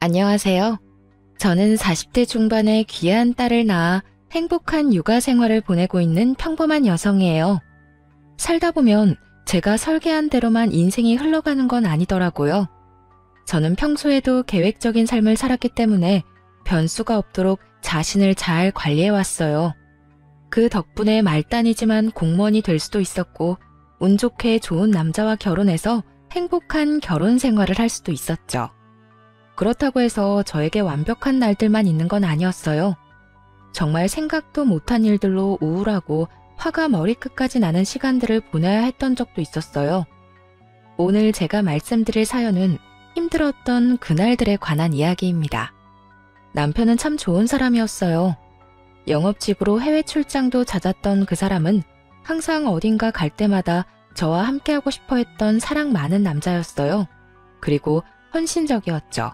안녕하세요. 저는 40대 중반의 귀한 딸을 낳아 행복한 육아 생활을 보내고 있는 평범한 여성이에요. 살다 보면 제가 설계한 대로만 인생이 흘러가는 건 아니더라고요. 저는 평소에도 계획적인 삶을 살았기 때문에 변수가 없도록 자신을 잘 관리해왔어요. 그 덕분에 말단이지만 공무원이 될 수도 있었고, 운 좋게 좋은 남자와 결혼해서 행복한 결혼 생활을 할 수도 있었죠. 그렇다고 해서 저에게 완벽한 날들만 있는 건 아니었어요. 정말 생각도 못한 일들로 우울하고 화가 머리끝까지 나는 시간들을 보내야 했던 적도 있었어요. 오늘 제가 말씀드릴 사연은 힘들었던 그날들에 관한 이야기입니다. 남편은 참 좋은 사람이었어요. 영업직으로 해외 출장도 잦았던 그 사람은 항상 어딘가 갈 때마다 저와 함께하고 싶어 했던 사랑 많은 남자였어요. 그리고 헌신적이었죠.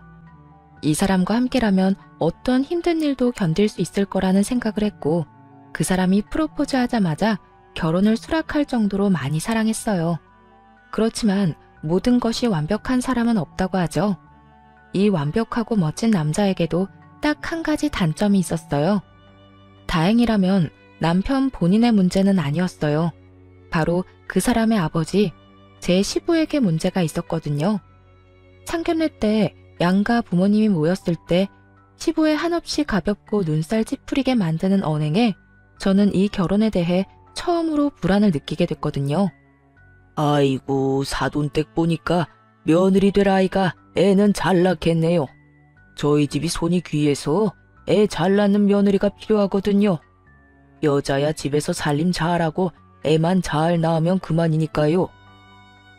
이 사람과 함께라면 어떤 힘든 일도 견딜 수 있을 거라는 생각을 했고, 그 사람이 프로포즈 하자마자 결혼을 수락할 정도로 많이 사랑했어요. 그렇지만 모든 것이 완벽한 사람은 없다고 하죠. 이 완벽하고 멋진 남자에게도 딱 한 가지 단점이 있었어요. 다행이라면 남편 본인의 문제는 아니었어요. 바로 그 사람의 아버지, 제 시부에게 문제가 있었거든요. 상견례 때 양가 부모님이 모였을 때 시부의 한없이 가볍고 눈살 찌푸리게 만드는 언행에 저는 이 결혼에 대해 처음으로 불안을 느끼게 됐거든요. 아이고, 사돈댁 보니까 며느리 될 아이가 애는 잘 낳겠네요. 저희 집이 손이 귀해서 애 잘 낳는 며느리가 필요하거든요. 여자야 집에서 살림 잘하고 애만 잘 낳으면 그만이니까요.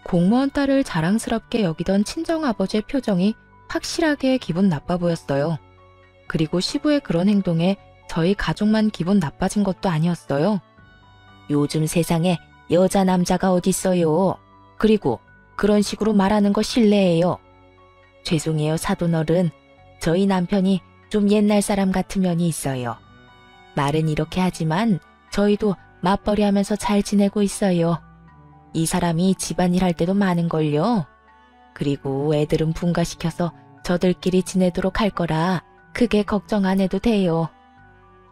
공무원 딸을 자랑스럽게 여기던 친정아버지의 표정이 확실하게 기분 나빠 보였어요. 그리고 시부의 그런 행동에 저희 가족만 기분 나빠진 것도 아니었어요. 요즘 세상에 여자 남자가 어딨어요. 그리고 그런 식으로 말하는 거 실례예요. 죄송해요, 사돈어른. 저희 남편이 좀 옛날 사람 같은 면이 있어요. 말은 이렇게 하지만 저희도 맞벌이 하면서 잘 지내고 있어요. 이 사람이 집안일 할 때도 많은걸요. 그리고 애들은 분가시켜서 저들끼리 지내도록 할 거라 크게 걱정 안 해도 돼요.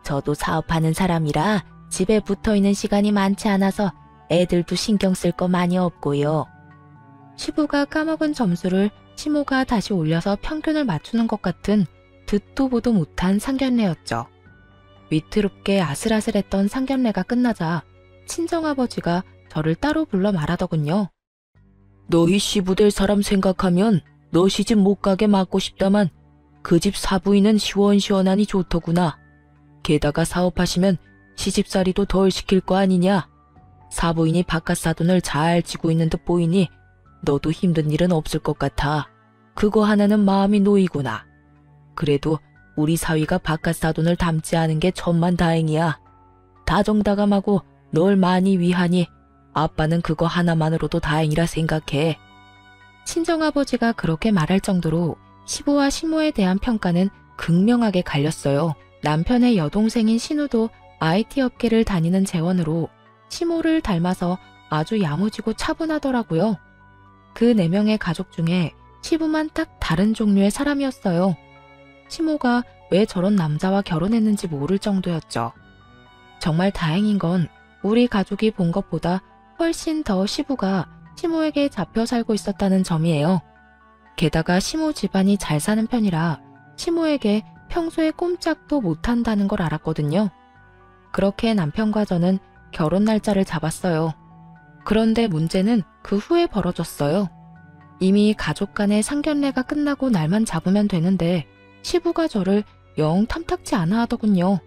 저도 사업하는 사람이라 집에 붙어있는 시간이 많지 않아서 애들도 신경 쓸 거 많이 없고요. 시부가 까먹은 점수를 시모가 다시 올려서 평균을 맞추는 것 같은 듣도 보도 못한 상견례였죠. 위태롭게 아슬아슬했던 상견례가 끝나자 친정아버지가 저를 따로 불러 말하더군요. 너희 시부 될 사람 생각하면 너 시집 못 가게 막고 싶다만 그 집 사부인은 시원시원하니 좋더구나. 게다가 사업하시면 시집살이도 덜 시킬 거 아니냐. 사부인이 바깥 사돈을 잘 지고 있는 듯 보이니 너도 힘든 일은 없을 것 같아. 그거 하나는 마음이 놓이구나. 그래도 우리 사위가 바깥 사돈을 닮지 않은 게 천만다행이야. 다정다감하고 널 많이 위하니 아빠는 그거 하나만으로도 다행이라 생각해. 친정아버지가 그렇게 말할 정도로 시부와 시모에 대한 평가는 극명하게 갈렸어요. 남편의 여동생인 신우도 IT 업계를 다니는 재원으로 시모를 닮아서 아주 야무지고 차분하더라고요. 그 4명의 가족 중에 시부만 딱 다른 종류의 사람이었어요. 시모가 왜 저런 남자와 결혼했는지 모를 정도였죠. 정말 다행인 건 우리 가족이 본 것보다 훨씬 더 시부가 시모에게 잡혀 살고 있었다는 점이에요. 게다가 시모 집안이 잘 사는 편이라 시모에게 평소에 꼼짝도 못한다는 걸 알았거든요. 그렇게 남편과 저는 결혼 날짜를 잡았어요. 그런데 문제는 그 후에 벌어졌어요. 이미 가족 간의 상견례가 끝나고 날만 잡으면 되는데 시부가 저를 영 탐탁지 않아 하더군요.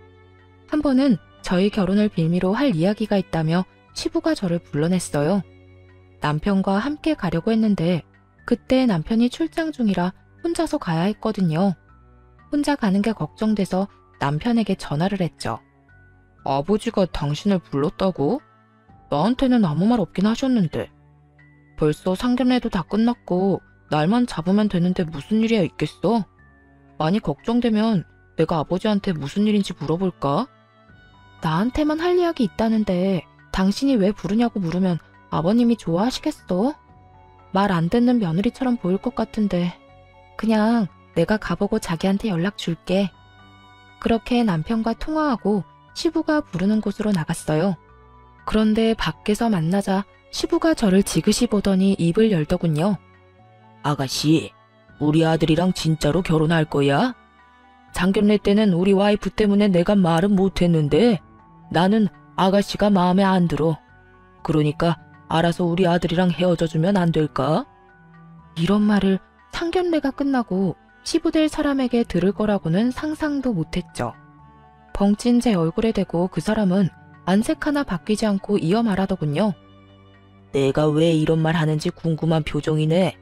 한 번은 저희 결혼을 빌미로 할 이야기가 있다며 시부가 저를 불러냈어요. 남편과 함께 가려고 했는데 그때 남편이 출장 중이라 혼자서 가야 했거든요. 혼자 가는 게 걱정돼서 남편에게 전화를 했죠. 아버지가 당신을 불렀다고? 나한테는 아무 말 없긴 하셨는데. 벌써 상견례도 다 끝났고 날만 잡으면 되는데 무슨 일이야 있겠어? 많이 걱정되면 내가 아버지한테 무슨 일인지 물어볼까? 나한테만 할 이야기 있다는데 당신이 왜 부르냐고 물으면 아버님이 좋아하시겠어? 말 안 듣는 며느리처럼 보일 것 같은데 그냥 내가 가보고 자기한테 연락 줄게. 그렇게 남편과 통화하고 시부가 부르는 곳으로 나갔어요. 그런데 밖에서 만나자 시부가 저를 지그시 보더니 입을 열더군요. 아가씨, 우리 아들이랑 진짜로 결혼할 거야? 상견례 때는 우리 와이프 때문에 내가 말은 못했는데 나는 아가씨가 마음에 안 들어. 그러니까 알아서 우리 아들이랑 헤어져주면 안 될까? 이런 말을 상견례가 끝나고 시부될 사람에게 들을 거라고는 상상도 못했죠. 벙찐 제 얼굴에 대고 그 사람은 안색 하나 바뀌지 않고 이어 말하더군요. 내가 왜 이런 말 하는지 궁금한 표정이네.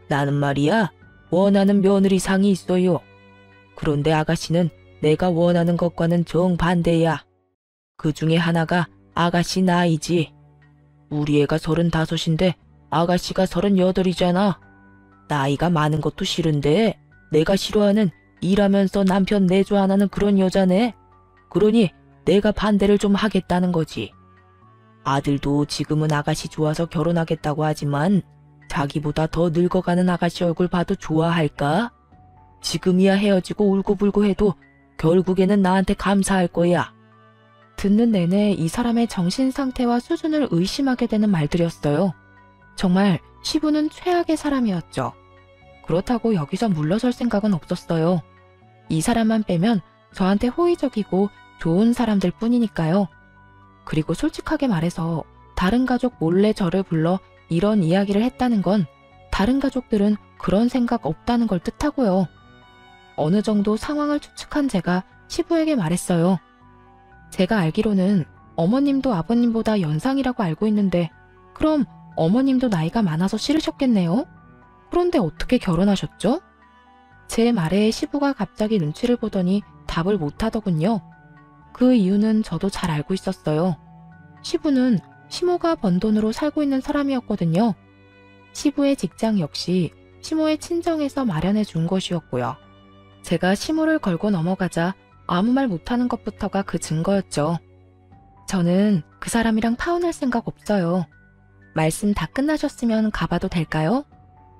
나는 말이야, 원하는 며느리상이 있어요. 그런데 아가씨는 내가 원하는 것과는 정반대야. 그 중에 하나가 아가씨 나이지. 우리 애가 35인데 아가씨가 38이잖아. 나이가 많은 것도 싫은데 내가 싫어하는 일하면서 남편 내조 안 하는 그런 여자네. 그러니 내가 반대를 좀 하겠다는 거지. 아들도 지금은 아가씨 좋아서 결혼하겠다고 하지만 자기보다 더 늙어가는 아가씨 얼굴 봐도 좋아할까? 지금이야 헤어지고 울고불고 해도 결국에는 나한테 감사할 거야. 듣는 내내 이 사람의 정신 상태와 수준을 의심하게 되는 말들이었어요. 정말 시부는 최악의 사람이었죠. 그렇다고 여기서 물러설 생각은 없었어요. 이 사람만 빼면 저한테 호의적이고 좋은 사람들 뿐이니까요. 그리고 솔직하게 말해서 다른 가족 몰래 저를 불러 이런 이야기를 했다는 건 다른 가족들은 그런 생각 없다는 걸 뜻하고요. 어느 정도 상황을 추측한 제가 시부에게 말했어요. 제가 알기로는 어머님도 아버님보다 연상이라고 알고 있는데 그럼 어머님도 나이가 많아서 싫으셨겠네요? 그런데 어떻게 결혼하셨죠? 제 말에 시부가 갑자기 눈치를 보더니 답을 못하더군요. 그 이유는 저도 잘 알고 있었어요. 시부는 시모가 번 돈으로 살고 있는 사람이었거든요. 시부의 직장 역시 시모의 친정에서 마련해 준 것이었고요. 제가 시모를 걸고 넘어가자 아무 말 못하는 것부터가 그 증거였죠. 저는 그 사람이랑 파혼할 생각 없어요. 말씀 다 끝나셨으면 가봐도 될까요?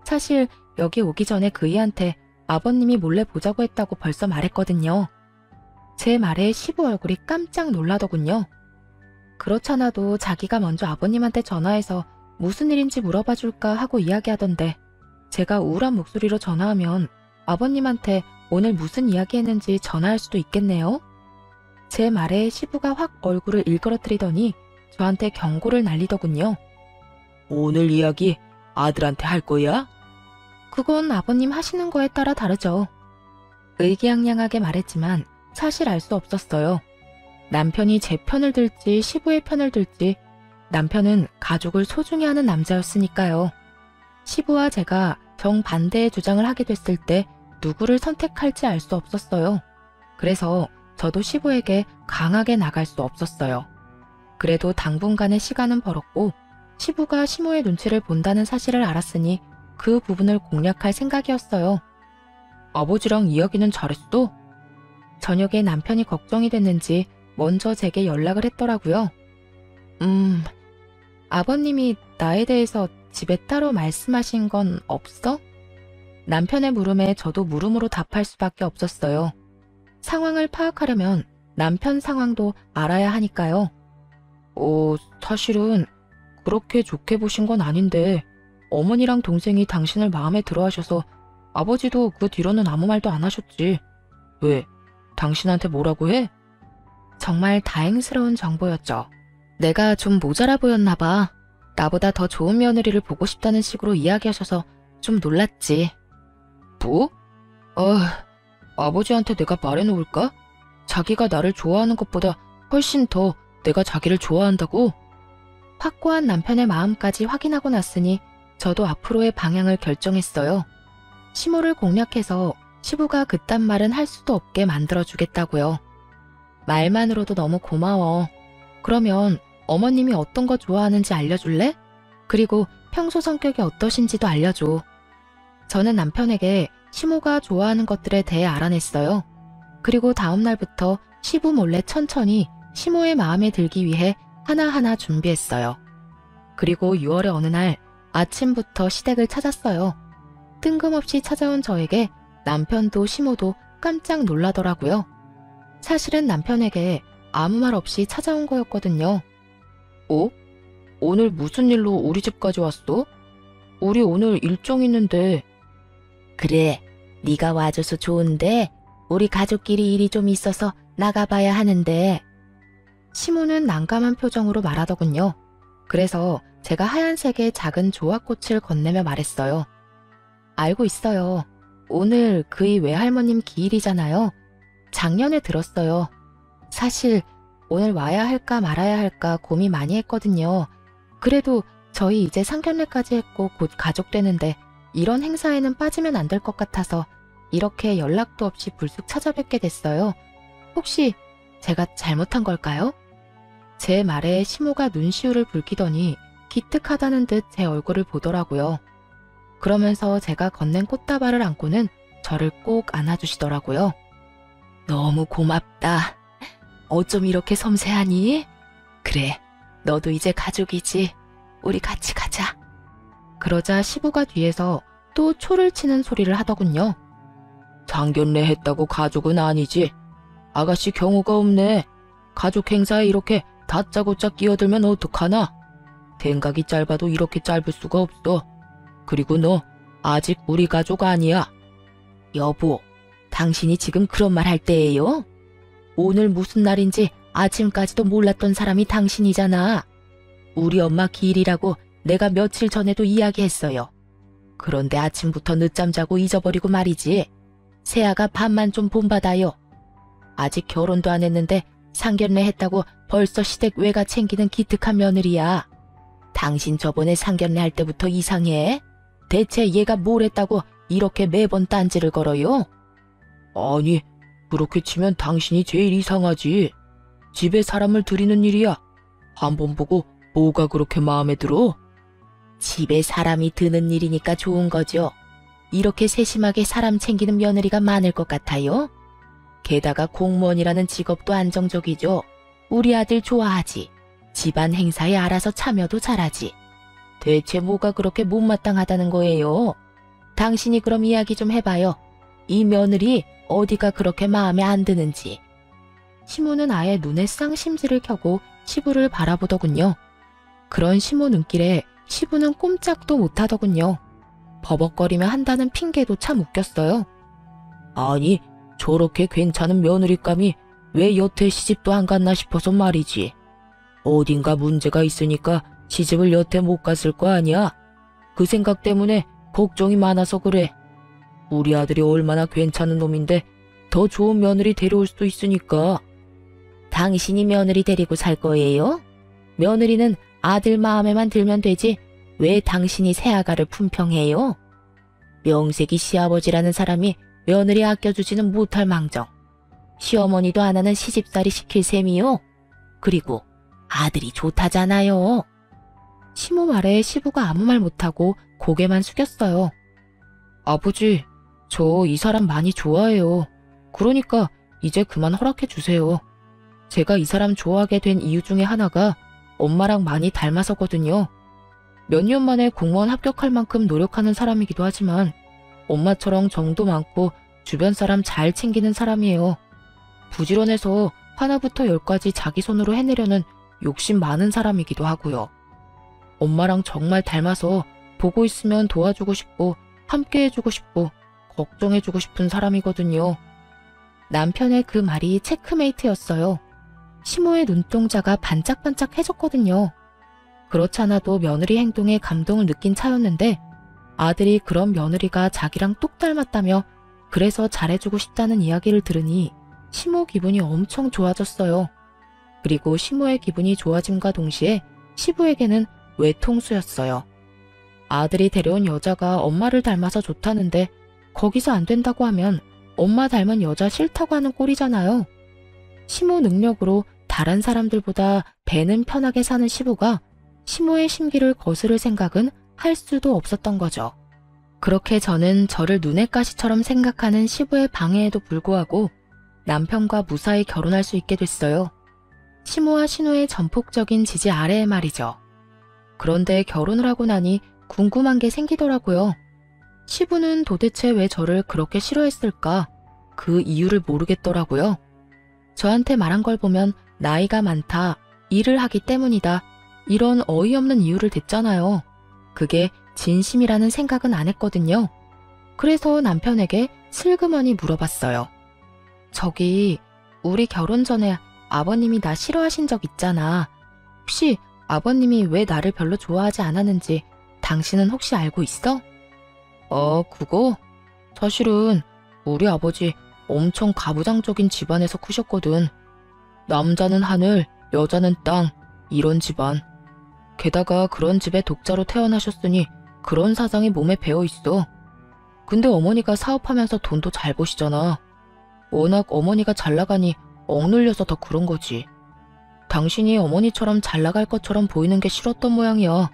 사실 여기 오기 전에 그이한테 아버님이 몰래 보자고 했다고 벌써 말했거든요. 제 말에 시부 얼굴이 깜짝 놀라더군요. 그렇잖아도 자기가 먼저 아버님한테 전화해서 무슨 일인지 물어봐 줄까 하고 이야기하던데 제가 우울한 목소리로 전화하면 아버님한테 오늘 무슨 이야기 했는지 전화할 수도 있겠네요. 제 말에 시부가 확 얼굴을 일그러뜨리더니 저한테 경고를 날리더군요. 오늘 이야기 아들한테 할 거야? 그건 아버님 하시는 거에 따라 다르죠. 의기양양하게 말했지만 사실 알 수 없었어요. 남편이 제 편을 들지 시부의 편을 들지 남편은 가족을 소중히 하는 남자였으니까요. 시부와 제가 정반대의 주장을 하게 됐을 때 누구를 선택할지 알 수 없었어요. 그래서 저도 시부에게 강하게 나갈 수 없었어요. 그래도 당분간의 시간은 벌었고 시부가 시모의 눈치를 본다는 사실을 알았으니 그 부분을 공략할 생각이었어요. 아버지랑 이야기는 잘했어? 저녁에 남편이 걱정이 됐는지 먼저 제게 연락을 했더라고요. 아버님이 나에 대해서 집에 따로 말씀하신 건 없어? 남편의 물음에 저도 물음으로 답할 수밖에 없었어요. 상황을 파악하려면 남편 상황도 알아야 하니까요. 사실은 그렇게 좋게 보신 건 아닌데 어머니랑 동생이 당신을 마음에 들어 하셔서 아버지도 그 뒤로는 아무 말도 안 하셨지. 왜? 당신한테 뭐라고 해? 정말 다행스러운 정보였죠. 내가 좀 모자라 보였나 봐. 나보다 더 좋은 며느리를 보고 싶다는 식으로 이야기하셔서 좀 놀랐지. 뭐? 아버지한테 내가 말해놓을까? 자기가 나를 좋아하는 것보다 훨씬 더 내가 자기를 좋아한다고? 확고한 남편의 마음까지 확인하고 났으니 저도 앞으로의 방향을 결정했어요. 시모를 공략해서 시부가 그딴 말은 할 수도 없게 만들어주겠다고요. 말만으로도 너무 고마워. 그러면 어머님이 어떤 거 좋아하는지 알려줄래? 그리고 평소 성격이 어떠신지도 알려줘. 저는 남편에게 시모가 좋아하는 것들에 대해 알아냈어요. 그리고 다음 날부터 시부 몰래 천천히 시모의 마음에 들기 위해 하나하나 준비했어요. 그리고 6월의 어느 날 아침부터 시댁을 찾았어요. 뜬금없이 찾아온 저에게 남편도 시모도 깜짝 놀라더라고요. 사실은 남편에게 아무 말 없이 찾아온 거였거든요. 어? 오늘 무슨 일로 우리 집까지 왔어? 우리 오늘 일정 있는데. 그래, 네가 와줘서 좋은데 우리 가족끼리 일이 좀 있어서 나가봐야 하는데. 시모는 난감한 표정으로 말하더군요. 그래서 제가 하얀색의 작은 조합꽃을 건네며 말했어요. 알고 있어요. 오늘 그이 외할머님 기일이잖아요. 작년에 들었어요. 사실 오늘 와야 할까 말아야 할까 고민 많이 했거든요. 그래도 저희 이제 상견례까지 했고 곧 가족 되는데 이런 행사에는 빠지면 안 될 것 같아서 이렇게 연락도 없이 불쑥 찾아뵙게 됐어요. 혹시 제가 잘못한 걸까요? 제 말에 시모가 눈시울을 붉히더니 기특하다는 듯 제 얼굴을 보더라고요. 그러면서 제가 건넨 꽃다발을 안고는 저를 꼭 안아주시더라고요. 너무 고맙다. 어쩜 이렇게 섬세하니? 그래, 너도 이제 가족이지. 우리 같이 가자. 그러자 시부가 뒤에서 또 초를 치는 소리를 하더군요. 상견례 했다고 가족은 아니지. 아가씨 경우가 없네. 가족 행사에 이렇게 다짜고짜 끼어들면 어떡하나? 생각이 짧아도 이렇게 짧을 수가 없어. 그리고 너 아직 우리 가족 아니야. 여보, 당신이 지금 그런 말 할 때예요? 오늘 무슨 날인지 아침까지도 몰랐던 사람이 당신이잖아. 우리 엄마 기일이라고 내가 며칠 전에도 이야기했어요. 그런데 아침부터 늦잠 자고 잊어버리고 말이지. 세아가 밥만 좀 본받아요. 아직 결혼도 안 했는데 상견례 했다고 벌써 시댁 외가 챙기는 기특한 며느리야. 당신 저번에 상견례 할 때부터 이상해? 대체 얘가 뭘 했다고 이렇게 매번 딴지를 걸어요? 아니, 그렇게 치면 당신이 제일 이상하지. 집에 사람을 들이는 일이야. 한 번 보고 뭐가 그렇게 마음에 들어? 집에 사람이 드는 일이니까 좋은 거죠. 이렇게 세심하게 사람 챙기는 며느리가 많을 것 같아요? 게다가 공무원이라는 직업도 안정적이죠. 우리 아들 좋아하지. 집안 행사에 알아서 참여도 잘하지. 대체 뭐가 그렇게 못마땅하다는 거예요? 당신이 그럼 이야기 좀 해봐요. 이 며느리 어디가 그렇게 마음에 안 드는지. 시모는 아예 눈에 쌍심지를 켜고 시부를 바라보더군요. 그런 시모 눈길에 시부는 꼼짝도 못하더군요. 버벅거리며 한다는 핑계도 참 웃겼어요. 아니, 저렇게 괜찮은 며느리감이 왜 여태 시집도 안 갔나 싶어서 말이지. 어딘가 문제가 있으니까 시집을 여태 못 갔을 거 아니야. 그 생각 때문에 걱정이 많아서 그래. 우리 아들이 얼마나 괜찮은 놈인데 더 좋은 며느리 데려올 수도 있으니까. 당신이 며느리 데리고 살 거예요? 며느리는 아들 마음에만 들면 되지 왜 당신이 새아가를 품평해요? 명색이 시아버지라는 사람이 며느리 아껴주지는 못할 망정. 시어머니도 안 하는 시집살이 시킬 셈이요? 그리고 아들이 좋다잖아요. 시모 말에 시부가 아무 말 못하고 고개만 숙였어요. 아버지, 저 이 사람 많이 좋아해요. 그러니까 이제 그만 허락해 주세요. 제가 이 사람 좋아하게 된 이유 중에 하나가 엄마랑 많이 닮아서거든요. 몇 년 만에 공무원 합격할 만큼 노력하는 사람이기도 하지만 엄마처럼 정도 많고 주변 사람 잘 챙기는 사람이에요. 부지런해서 하나부터 열까지 자기 손으로 해내려는 욕심 많은 사람이기도 하고요. 엄마랑 정말 닮아서 보고 있으면 도와주고 싶고 함께 해주고 싶고 걱정해주고 싶은 사람이거든요. 남편의 그 말이 체크메이트였어요. 시모의 눈동자가 반짝반짝해졌거든요. 그렇지 않아도 며느리 행동에 감동을 느낀 차였는데 아들이 그런 며느리가 자기랑 똑 닮았다며 그래서 잘해주고 싶다는 이야기를 들으니 시모 기분이 엄청 좋아졌어요. 그리고 시모의 기분이 좋아짐과 동시에 시부에게는 외통수였어요. 아들이 데려온 여자가 엄마를 닮아서 좋다는데 거기서 안 된다고 하면 엄마 닮은 여자 싫다고 하는 꼴이잖아요. 시모 능력으로 다른 사람들보다 배는 편하게 사는 시부가 시모의 심기를 거스를 생각은 할 수도 없었던 거죠. 그렇게 저는 저를 눈의 가시처럼 생각하는 시부의 방해에도 불구하고 남편과 무사히 결혼할 수 있게 됐어요. 시모와 신우의 전폭적인 지지 아래에 말이죠. 그런데 결혼을 하고 나니 궁금한 게 생기더라고요. 시부는 도대체 왜 저를 그렇게 싫어했을까? 그 이유를 모르겠더라고요. 저한테 말한 걸 보면 나이가 많다, 일을 하기 때문이다, 이런 어이없는 이유를 댔잖아요. 그게 진심이라는 생각은 안 했거든요. 그래서 남편에게 슬그머니 물어봤어요. 저기, 우리 결혼 전에 아버님이 나 싫어하신 적 있잖아. 혹시 아버님이 왜 나를 별로 좋아하지 않았는지 당신은 혹시 알고 있어? 그거? 사실은 우리 아버지 엄청 가부장적인 집안에서 크셨거든. 남자는 하늘, 여자는 땅, 이런 집안. 게다가 그런 집에 독자로 태어나셨으니 그런 사상이 몸에 배어 있어. 근데 어머니가 사업하면서 돈도 잘 버시잖아. 워낙 어머니가 잘 나가니 억눌려서 더 그런 거지. 당신이 어머니처럼 잘 나갈 것처럼 보이는 게 싫었던 모양이야.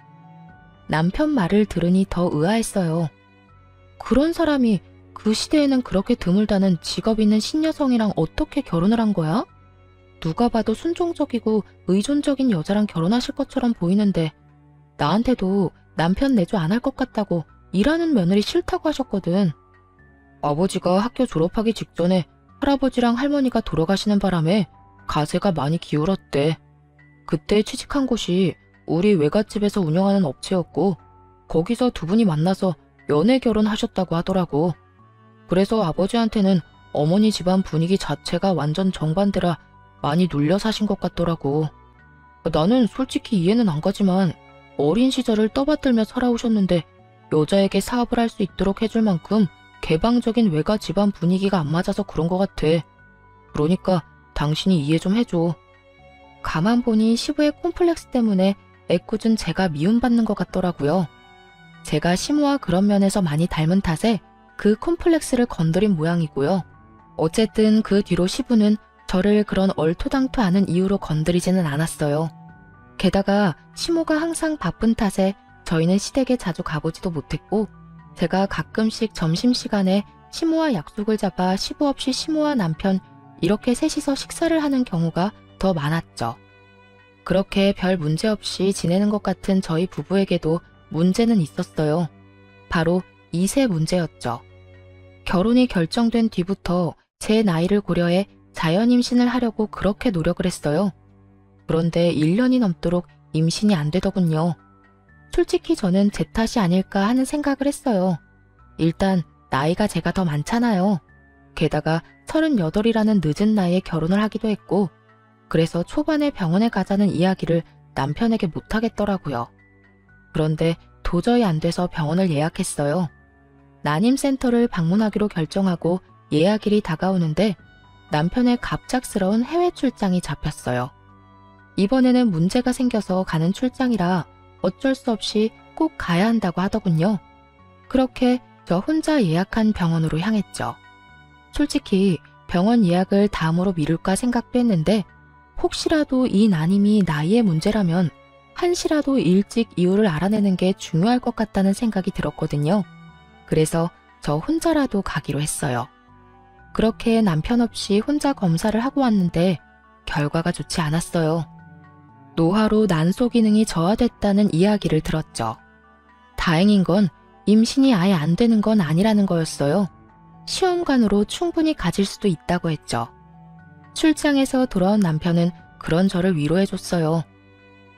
남편 말을 들으니 더 의아했어요. 그런 사람이 그 시대에는 그렇게 드물다는 직업 있는 신여성이랑 어떻게 결혼을 한 거야? 누가 봐도 순종적이고 의존적인 여자랑 결혼하실 것처럼 보이는데 나한테도 남편 내조 안 할 것 같다고 일하는 며느리 싫다고 하셨거든. 아버지가 학교 졸업하기 직전에 할아버지랑 할머니가 돌아가시는 바람에 가세가 많이 기울었대. 그때 취직한 곳이 우리 외갓집에서 운영하는 업체였고 거기서 두 분이 만나서 연애 결혼하셨다고 하더라고. 그래서 아버지한테는 어머니 집안 분위기 자체가 완전 정반대라 많이 눌려 사신 것 같더라고. 나는 솔직히 이해는 안 가지만 어린 시절을 떠받들며 살아오셨는데 여자에게 사업을 할 수 있도록 해줄 만큼 개방적인 외가 집안 분위기가 안 맞아서 그런 것 같아. 그러니까 당신이 이해 좀 해줘. 가만 보니 시부의 콤플렉스 때문에 애꿎은 제가 미움받는 것 같더라고요. 제가 시모와 그런 면에서 많이 닮은 탓에 그 콤플렉스를 건드린 모양이고요. 어쨌든 그 뒤로 시부는 저를 그런 얼토당토 않은 이유로 건드리지는 않았어요. 게다가 시모가 항상 바쁜 탓에 저희는 시댁에 자주 가보지도 못했고 제가 가끔씩 점심시간에 시모와 약속을 잡아 시부 없이 시모와 남편 이렇게 셋이서 식사를 하는 경우가 더 많았죠. 그렇게 별 문제 없이 지내는 것 같은 저희 부부에게도 문제는 있었어요. 바로 2세 문제였죠. 결혼이 결정된 뒤부터 제 나이를 고려해 자연임신을 하려고 그렇게 노력을 했어요. 그런데 1년이 넘도록 임신이 안 되더군요. 솔직히 저는 제 탓이 아닐까 하는 생각을 했어요. 일단 나이가 제가 더 많잖아요. 게다가 38이라는 늦은 나이에 결혼을 하기도 했고 그래서 초반에 병원에 가자는 이야기를 남편에게 못하겠더라고요. 그런데 도저히 안 돼서 병원을 예약했어요. 난임센터를 방문하기로 결정하고 예약일이 다가오는데 남편의 갑작스러운 해외 출장이 잡혔어요. 이번에는 문제가 생겨서 가는 출장이라 어쩔 수 없이 꼭 가야 한다고 하더군요. 그렇게 저 혼자 예약한 병원으로 향했죠. 솔직히 병원 예약을 다음으로 미룰까 생각도 했는데 혹시라도 이 난임이 나이의 문제라면 한시라도 일찍 이유를 알아내는 게 중요할 것 같다는 생각이 들었거든요. 그래서 저 혼자라도 가기로 했어요. 그렇게 남편 없이 혼자 검사를 하고 왔는데 결과가 좋지 않았어요. 노화로 난소 기능이 저하됐다는 이야기를 들었죠. 다행인 건 임신이 아예 안 되는 건 아니라는 거였어요. 시험관으로 충분히 가질 수도 있다고 했죠. 출장에서 돌아온 남편은 그런 저를 위로해줬어요.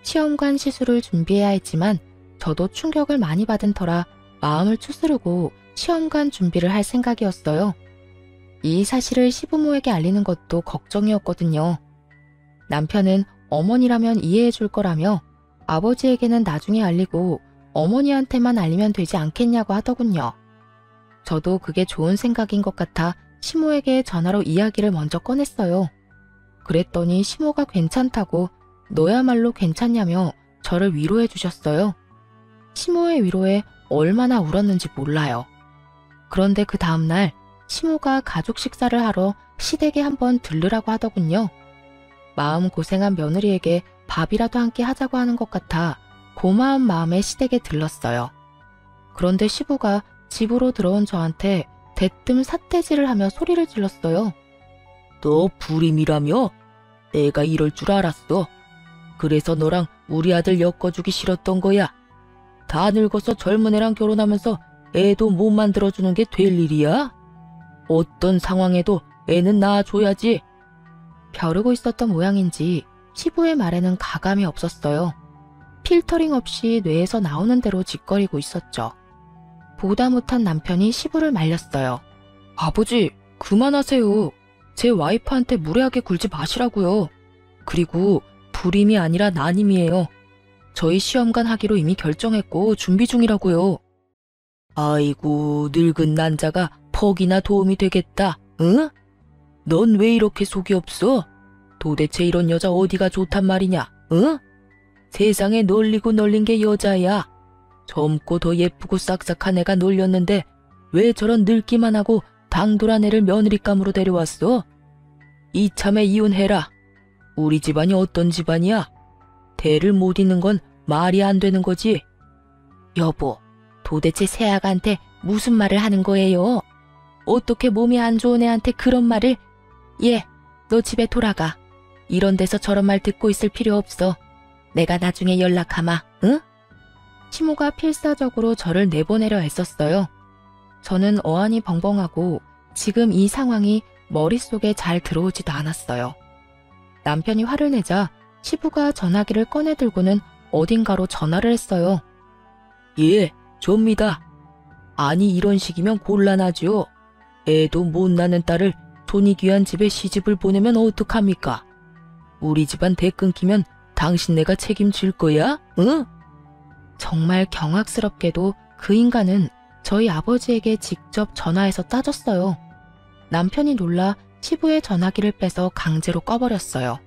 시험관 시술을 준비해야 했지만 저도 충격을 많이 받은 터라 마음을 추스르고 시험관 준비를 할 생각이었어요. 이 사실을 시부모에게 알리는 것도 걱정이었거든요. 남편은 어머니라면 이해해 줄 거라며 아버지에게는 나중에 알리고 어머니한테만 알리면 되지 않겠냐고 하더군요. 저도 그게 좋은 생각인 것 같아 시모에게 전화로 이야기를 먼저 꺼냈어요. 그랬더니 시모가 괜찮다고 너야말로 괜찮냐며 저를 위로해 주셨어요. 시모의 위로에 얼마나 울었는지 몰라요. 그런데 그 다음날 시모가 가족 식사를 하러 시댁에 한번 들르라고 하더군요. 마음 고생한 며느리에게 밥이라도 함께 하자고 하는 것 같아 고마운 마음에 시댁에 들렀어요. 그런데 시부가 집으로 들어온 저한테 대뜸 삿대질을 하며 소리를 질렀어요. 너 불임이라며? 내가 이럴 줄 알았어. 그래서 너랑 우리 아들 엮어주기 싫었던 거야. 다 늙어서 젊은 애랑 결혼하면서 애도 못 만들어주는 게 될 일이야? 어떤 상황에도 애는 낳아줘야지. 벼르고 있었던 모양인지 시부의 말에는 가감이 없었어요. 필터링 없이 뇌에서 나오는 대로 짓거리고 있었죠. 보다 못한 남편이 시부를 말렸어요. 아버지, 그만하세요. 제 와이프한테 무례하게 굴지 마시라고요. 그리고 불임이 아니라 난임이에요. 저희 시험관 하기로 이미 결정했고 준비 중이라고요. 아이고, 늙은 난자가 퍽이나 도움이 되겠다, 응? 넌 왜 이렇게 속이 없어? 도대체 이런 여자 어디가 좋단 말이냐, 응? 세상에 널리고 널린 게 여자야. 젊고 더 예쁘고 싹싹한 애가 놀렸는데 왜 저런 늙기만 하고 당돌한 애를 며느리감으로 데려왔어? 이참에 이혼해라. 우리 집안이 어떤 집안이야? 대를 못 잇는 건 말이 안 되는 거지. 여보, 도대체 새아가한테 무슨 말을 하는 거예요? 어떻게 몸이 안 좋은 애한테 그런 말을? 너 집에 돌아가. 이런 데서 저런 말 듣고 있을 필요 없어. 내가 나중에 연락하마, 응? 시모가 필사적으로 저를 내보내려 했었어요. 저는 어안이 벙벙하고 지금 이 상황이 머릿속에 잘 들어오지도 않았어요. 남편이 화를 내자 시부가 전화기를 꺼내 들고는 어딘가로 전화를 했어요. 예, 접니다. 아니 이런 식이면 곤란하죠. 애도 못 낳는 딸을 돈이 귀한 집에 시집을 보내면 어떡합니까? 우리 집안 대 끊기면 당신네가 책임질 거야? 응? 정말 경악스럽게도 그 인간은 저희 아버지에게 직접 전화해서 따졌어요. 남편이 놀라 시부의 전화기를 빼서 강제로 꺼버렸어요.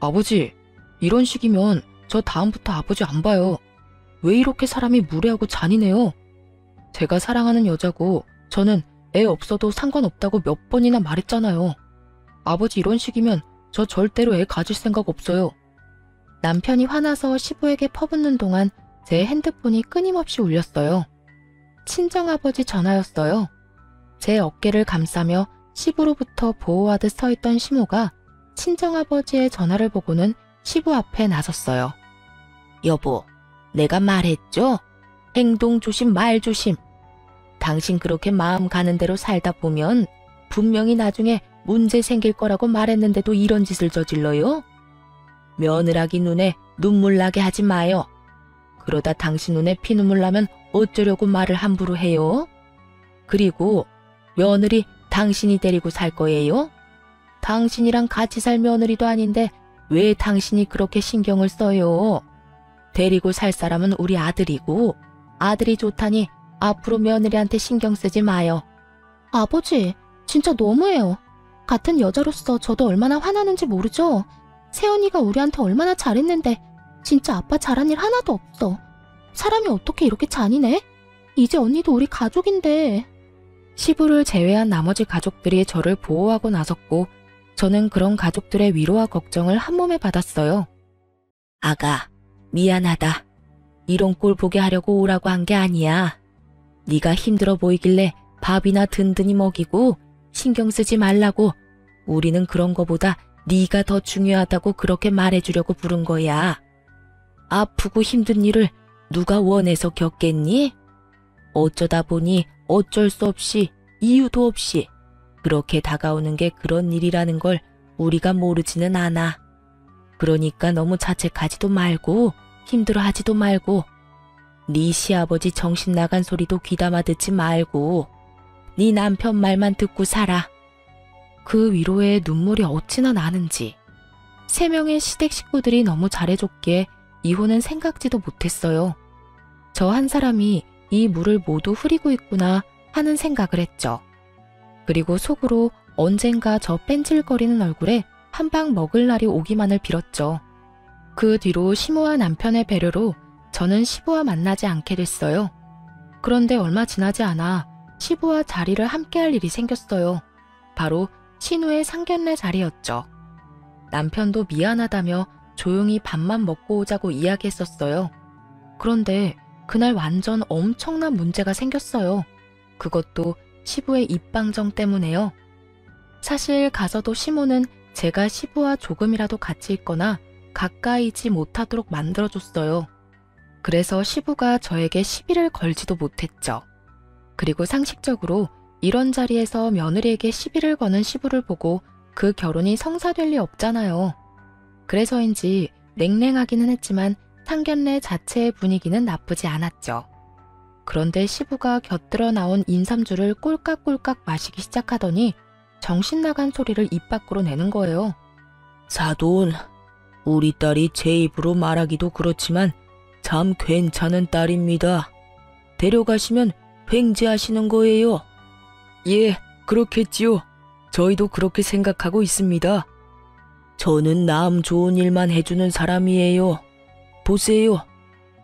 아버지, 이런 식이면 저 다음부터 아버지 안 봐요. 왜 이렇게 사람이 무례하고 잔인해요? 제가 사랑하는 여자고 저는 애 없어도 상관없다고 몇 번이나 말했잖아요. 아버지 이런 식이면 저 절대로 애 가질 생각 없어요. 남편이 화나서 시부에게 퍼붓는 동안 제 핸드폰이 끊임없이 울렸어요. 친정아버지 전화였어요. 제 어깨를 감싸며 시부로부터 보호하듯 서있던 시모가 친정아버지의 전화를 보고는 시부 앞에 나섰어요. 여보, 내가 말했죠? 행동 조심, 말 조심. 당신 그렇게 마음 가는 대로 살다 보면 분명히 나중에 문제 생길 거라고 말했는데도 이런 짓을 저질러요? 며느라기 눈에 눈물 나게 하지 마요. 그러다 당신 눈에 피눈물 나면 어쩌려고 말을 함부로 해요? 그리고 며느리 당신이 데리고 살 거예요? 당신이랑 같이 살 며느리도 아닌데 왜 당신이 그렇게 신경을 써요? 데리고 살 사람은 우리 아들이고 아들이 좋다니 앞으로 며느리한테 신경 쓰지 마요. 아버지, 진짜 너무해요. 같은 여자로서 저도 얼마나 화나는지 모르죠? 세연이가 우리한테 얼마나 잘했는데 진짜 아빠 잘한 일 하나도 없어. 사람이 어떻게 이렇게 잔인해? 이제 언니도 우리 가족인데. 시부를 제외한 나머지 가족들이 저를 보호하고 나섰고 저는 그런 가족들의 위로와 걱정을 한몸에 받았어요. 아가, 미안하다. 이런 꼴 보게 하려고 오라고 한 게 아니야. 네가 힘들어 보이길래 밥이나 든든히 먹이고 신경 쓰지 말라고 우리는 그런 거보다 네가 더 중요하다고 그렇게 말해주려고 부른 거야. 아프고 힘든 일을 누가 원해서 겪겠니? 어쩌다 보니 어쩔 수 없이 이유도 없이 그렇게 다가오는 게 그런 일이라는 걸 우리가 모르지는 않아. 그러니까 너무 자책하지도 말고 힘들어하지도 말고 네 시아버지 정신 나간 소리도 귀담아 듣지 말고 네 남편 말만 듣고 살아. 그 위로에 눈물이 어찌나 나는지. 3명의 시댁 식구들이 너무 잘해줬기에 이혼은 생각지도 못했어요. 저 한 사람이 이 물을 모두 흐리고 있구나 하는 생각을 했죠. 그리고 속으로 언젠가 저 뺀질거리는 얼굴에 한 방 먹을 날이 오기만을 빌었죠. 그 뒤로 시모와 남편의 배려로 저는 시부와 만나지 않게 됐어요. 그런데 얼마 지나지 않아 시부와 자리를 함께할 일이 생겼어요. 바로 신우의 상견례 자리였죠. 남편도 미안하다며 조용히 밥만 먹고 오자고 이야기했었어요. 그런데 그날 완전 엄청난 문제가 생겼어요. 그것도 시부의 입방정 때문에요. 사실 가서도 시모는 제가 시부와 조금이라도 같이 있거나 가까이지 못하도록 만들어줬어요. 그래서 시부가 저에게 시비를 걸지도 못했죠. 그리고 상식적으로 이런 자리에서 며느리에게 시비를 거는 시부를 보고 그 결혼이 성사될 리 없잖아요. 그래서인지 냉랭하기는 했지만 상견례 자체의 분위기는 나쁘지 않았죠. 그런데 시부가 곁들여 나온 인삼주를 꼴깍꼴깍 마시기 시작하더니 정신나간 소리를 입 밖으로 내는 거예요. 사돈, 우리 딸이 제 입으로 말하기도 그렇지만 참 괜찮은 딸입니다. 데려가시면 횡재하시는 거예요. 예, 그렇겠지요. 저희도 그렇게 생각하고 있습니다. 저는 남 좋은 일만 해주는 사람이에요. 보세요.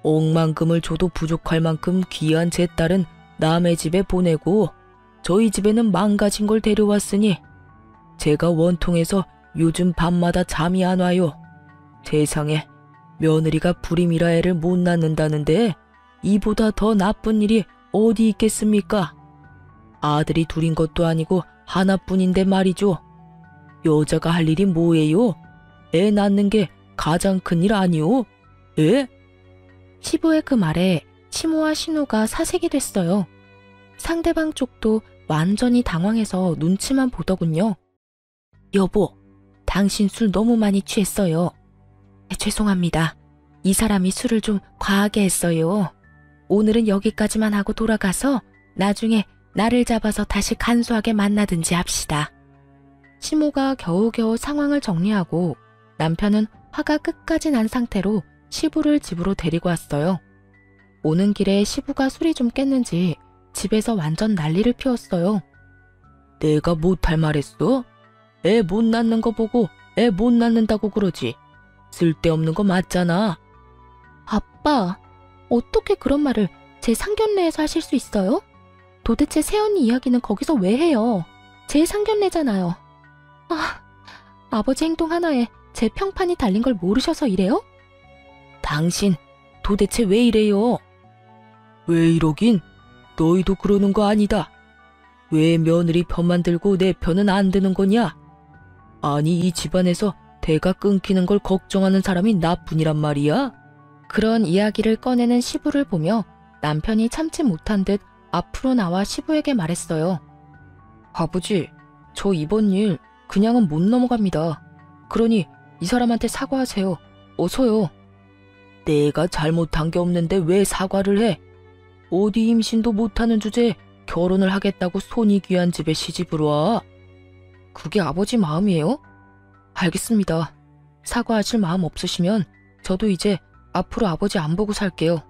억만금을 줘도 부족할 만큼 귀한 제 딸은 남의 집에 보내고 저희 집에는 망가진 걸 데려왔으니 제가 원통해서 요즘 밤마다 잠이 안 와요. 세상에, 며느리가 불임이라 애를 못 낳는다는데 이보다 더 나쁜 일이 어디 있겠습니까? 아들이 둘인 것도 아니고 하나뿐인데 말이죠. 여자가 할 일이 뭐예요? 애 낳는 게 가장 큰 일 아니오? 에? 시부의 그 말에 시모와 신우가 사색이 됐어요. 상대방 쪽도 완전히 당황해서 눈치만 보더군요. 여보, 당신 술 너무 많이 취했어요. 죄송합니다. 이 사람이 술을 좀 과하게 했어요. 오늘은 여기까지만 하고 돌아가서 나중에 나를 잡아서 다시 간소하게 만나든지 합시다. 시모가 겨우겨우 상황을 정리하고 남편은 화가 끝까지 난 상태로 시부를 집으로 데리고 왔어요. 오는 길에 시부가 술이 좀 깼는지 집에서 완전 난리를 피웠어요. 내가 못할 말했어? 애 못 낳는 거 보고 애 못 낳는다고 그러지. 쓸데없는 거 맞잖아. 아빠, 어떻게 그런 말을 제 상견례에서 하실 수 있어요? 도대체 새언니 이야기는 거기서 왜 해요? 제 상견례잖아요. 아버지 행동 하나에 제 평판이 달린 걸 모르셔서 이래요? 당신 도대체 왜 이래요? 왜 이러긴? 너희도 그러는 거 아니다. 왜 며느리 편만 들고 내 편은 안 드는 거냐? 아니, 이 집안에서 대가 끊기는 걸 걱정하는 사람이 나뿐이란 말이야? 그런 이야기를 꺼내는 시부를 보며 남편이 참지 못한 듯 앞으로 나와 시부에게 말했어요. 아버지, 저 이번 일 그냥은 못 넘어갑니다. 그러니 이 사람한테 사과하세요. 어서요. 내가 잘못한 게 없는데 왜 사과를 해? 어디 임신도 못하는 주제에 결혼을 하겠다고 손이 귀한 집에 시집을 와? 그게 아버지 마음이에요? 알겠습니다. 사과하실 마음 없으시면 저도 이제 앞으로 아버지 안 보고 살게요.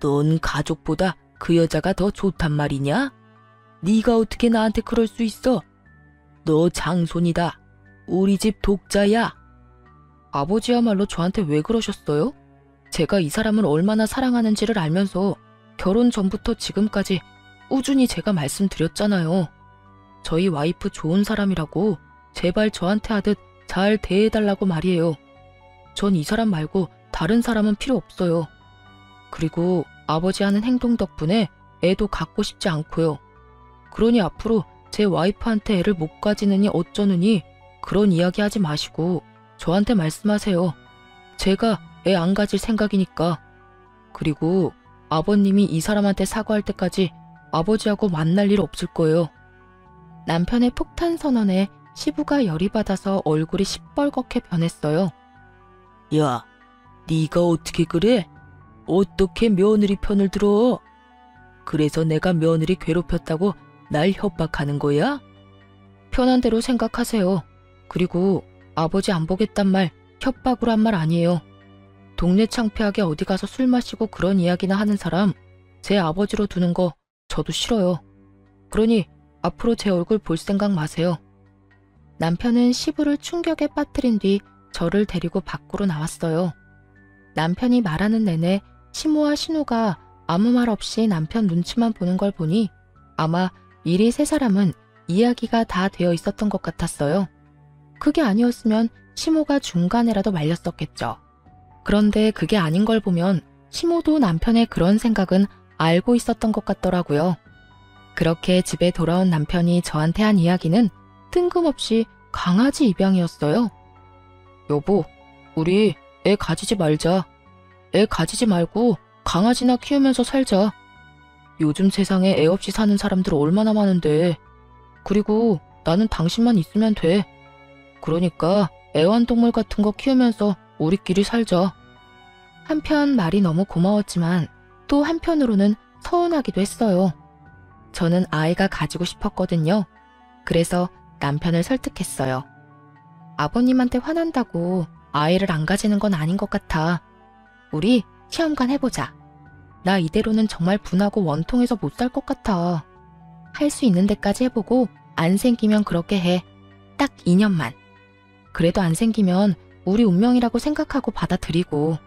넌 가족보다 그 여자가 더 좋단 말이냐? 네가 어떻게 나한테 그럴 수 있어? 너 장손이다. 우리 집 독자야. 아버지야말로 저한테 왜 그러셨어요? 제가 이 사람을 얼마나 사랑하는지를 알면서 결혼 전부터 지금까지 꾸준히 제가 말씀드렸잖아요. 저희 와이프 좋은 사람이라고 제발 저한테 하듯 잘 대해달라고 말이에요. 전 이 사람 말고 다른 사람은 필요 없어요. 그리고 아버지 하는 행동 덕분에 애도 갖고 싶지 않고요. 그러니 앞으로 제 와이프한테 애를 못 가지느니 어쩌느니 그런 이야기 하지 마시고 저한테 말씀하세요. 제가 애 안 가질 생각이니까. 그리고 아버님이 이 사람한테 사과할 때까지 아버지하고 만날 일 없을 거예요. 남편의 폭탄 선언에 시부가 열이 받아서 얼굴이 시뻘겋게 변했어요. 야, 네가 어떻게 그래? 어떻게 며느리 편을 들어? 그래서 내가 며느리 괴롭혔다고 날 협박하는 거야? 편한 대로 생각하세요. 그리고 아버지 안 보겠단 말 협박으로 한 말 아니에요. 동네 창피하게 어디 가서 술 마시고 그런 이야기나 하는 사람 제 아버지로 두는 거 저도 싫어요. 그러니 앞으로 제 얼굴 볼 생각 마세요. 남편은 시부를 충격에 빠뜨린 뒤 저를 데리고 밖으로 나왔어요. 남편이 말하는 내내 시모와 신우가 아무 말 없이 남편 눈치만 보는 걸 보니 아마 미리 세 사람은 이야기가 다 되어 있었던 것 같았어요. 그게 아니었으면 시모가 중간에라도 말렸었겠죠. 그런데 그게 아닌 걸 보면 시모도 남편의 그런 생각은 알고 있었던 것 같더라고요. 그렇게 집에 돌아온 남편이 저한테 한 이야기는 뜬금없이 강아지 입양이었어요. 여보, 우리 애 가지지 말자. 애 가지지 말고 강아지나 키우면서 살자. 요즘 세상에 애 없이 사는 사람들 얼마나 많은데. 그리고 나는 당신만 있으면 돼. 그러니까 애완동물 같은 거 키우면서 우리끼리 살자. 한편 말이 너무 고마웠지만 또 한편으로는 서운하기도 했어요. 저는 아이가 가지고 싶었거든요. 그래서 남편을 설득했어요. 아버님한테 화난다고 아이를 안 가지는 건 아닌 것 같아. 우리 시험관 해보자. 나 이대로는 정말 분하고 원통해서 못 살 것 같아. 할 수 있는 데까지 해보고 안 생기면 그렇게 해. 딱 2년만. 그래도 안 생기면 우리 운명이라고 생각하고 받아들이고.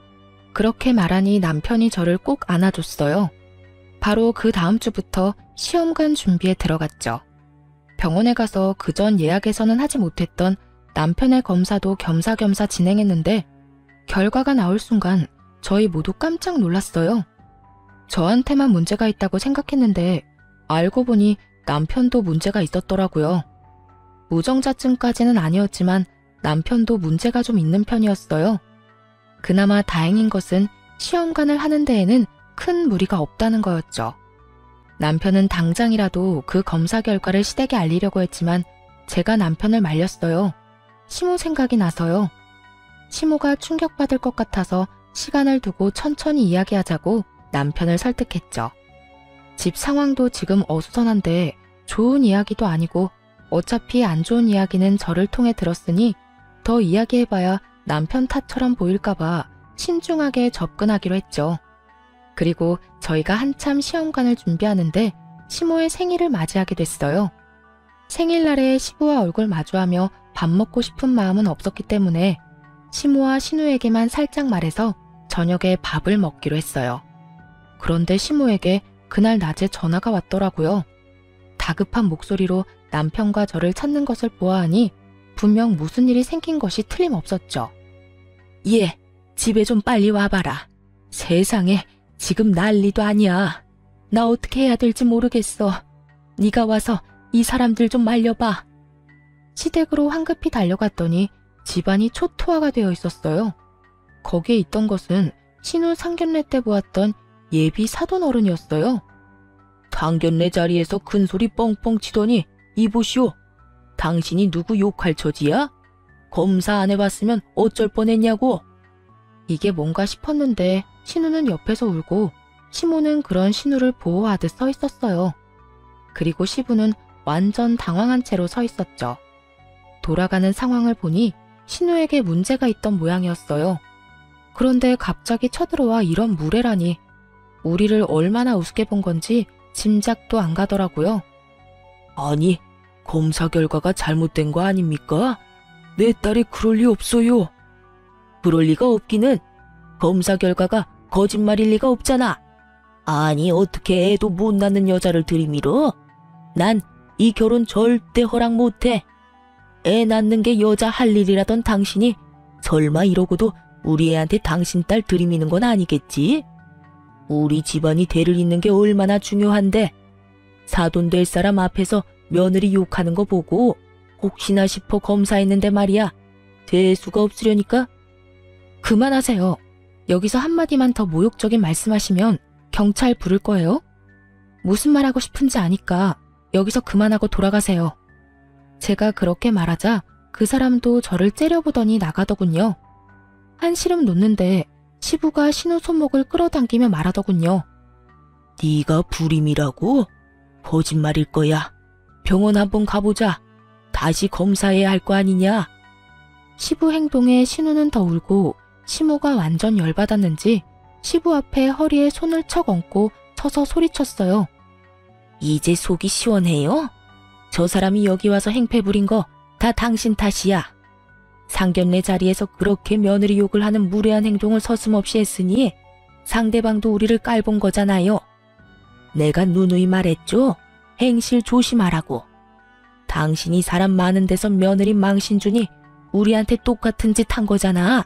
그렇게 말하니 남편이 저를 꼭 안아줬어요. 바로 그 다음 주부터 시험관 준비에 들어갔죠. 병원에 가서 그전 예약에서는 하지 못했던 남편의 검사도 겸사겸사 진행했는데 결과가 나올 순간 저희 모두 깜짝 놀랐어요. 저한테만 문제가 있다고 생각했는데 알고 보니 남편도 문제가 있었더라고요. 무정자증까지는 아니었지만 남편도 문제가 좀 있는 편이었어요. 그나마 다행인 것은 시험관을 하는 데에는 큰 무리가 없다는 거였죠. 남편은 당장이라도 그 검사 결과를 시댁에 알리려고 했지만 제가 남편을 말렸어요. 시모 생각이 나서요. 시모가 충격받을 것 같아서 시간을 두고 천천히 이야기하자고 남편을 설득했죠. 집 상황도 지금 어수선한데 좋은 이야기도 아니고 어차피 안 좋은 이야기는 저를 통해 들었으니 더 이야기해봐야 남편 탓처럼 보일까봐 신중하게 접근하기로 했죠. 그리고 저희가 한참 시험관을 준비하는데 시모의 생일을 맞이하게 됐어요. 생일날에 시부와 얼굴 마주하며 밥 먹고 싶은 마음은 없었기 때문에 시모와 신우에게만 살짝 말해서 저녁에 밥을 먹기로 했어요. 그런데 시모에게 그날 낮에 전화가 왔더라고요. 다급한 목소리로 남편과 저를 찾는 것을 보아하니 분명 무슨 일이 생긴 것이 틀림없었죠. 얘, 집에 좀 빨리 와봐라. 세상에, 지금 난리도 아니야. 나 어떻게 해야 될지 모르겠어. 네가 와서 이 사람들 좀 말려봐. 시댁으로 황급히 달려갔더니 집안이 초토화가 되어 있었어요. 거기에 있던 것은 신우 상견례 때 보았던 예비 사돈어른이었어요. 상견례 자리에서 큰 소리 뻥뻥 치더니 이보시오. 당신이 누구 욕할 처지야? 검사 안 해봤으면 어쩔 뻔했냐고. 이게 뭔가 싶었는데 신우는 옆에서 울고 시모는 그런 신우를 보호하듯 서 있었어요. 그리고 시부는 완전 당황한 채로 서 있었죠. 돌아가는 상황을 보니 신우에게 문제가 있던 모양이었어요. 그런데 갑자기 쳐들어와 이런 무례라니. 우리를 얼마나 우습게 본 건지 짐작도 안 가더라고요. 아니, 검사 결과가 잘못된 거 아닙니까? 내 딸이 그럴 리 없어요. 그럴 리가 없기는. 검사 결과가 거짓말일 리가 없잖아. 아니, 어떻게 애도 못 낳는 여자를 들이밀어? 난 이 결혼 절대 허락 못해. 애 낳는 게 여자 할 일이라던 당신이 설마 이러고도 우리 애한테 당신 딸 들이미는 건 아니겠지? 우리 집안이 대를 잇는 게 얼마나 중요한데 사돈 될 사람 앞에서 며느리 욕하는 거 보고 혹시나 싶어 검사했는데 말이야. 재수가 없으려니까. 그만하세요. 여기서 한마디만 더 모욕적인 말씀하시면 경찰 부를 거예요. 무슨 말하고 싶은지 아니까 여기서 그만하고 돌아가세요. 제가 그렇게 말하자 그 사람도 저를 째려보더니 나가더군요. 한시름 놓는데 시부가 신우 손목을 끌어당기며 말하더군요. 네가 불임이라고? 거짓말일 거야. 병원 한번 가보자. 다시 검사해야 할 거 아니냐? 시부 행동에 신우는 더 울고 시모가 완전 열받았는지 시부 앞에 허리에 손을 척 얹고 서서 소리쳤어요. 이제 속이 시원해요? 저 사람이 여기 와서 행패 부린 거 다 당신 탓이야. 상견례 자리에서 그렇게 며느리 욕을 하는 무례한 행동을 서슴없이 했으니 상대방도 우리를 깔본 거잖아요. 내가 누누이 말했죠? 행실 조심하라고. 당신이 사람 많은 데서 며느리 망신 주니 우리한테 똑같은 짓 한 거잖아.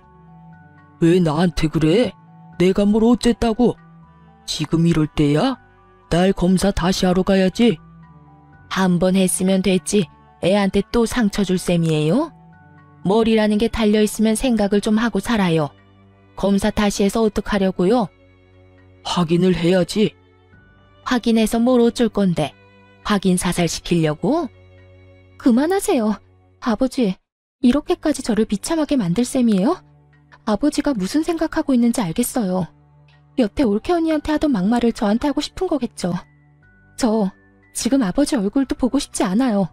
왜 나한테 그래? 내가 뭘 어쨌다고? 지금 이럴 때야? 딸 검사 다시 하러 가야지. 한 번 했으면 됐지. 애한테 또 상처 줄 셈이에요? 머리라는 게 달려있으면 생각을 좀 하고 살아요. 검사 다시 해서 어떡하려고요? 확인을 해야지. 확인해서 뭘 어쩔 건데? 확인 사살시키려고? 그만하세요. 아버지, 이렇게까지 저를 비참하게 만들 셈이에요? 아버지가 무슨 생각하고 있는지 알겠어요. 여태 올케 언니한테 하던 막말을 저한테 하고 싶은 거겠죠. 저 지금 아버지 얼굴도 보고 싶지 않아요.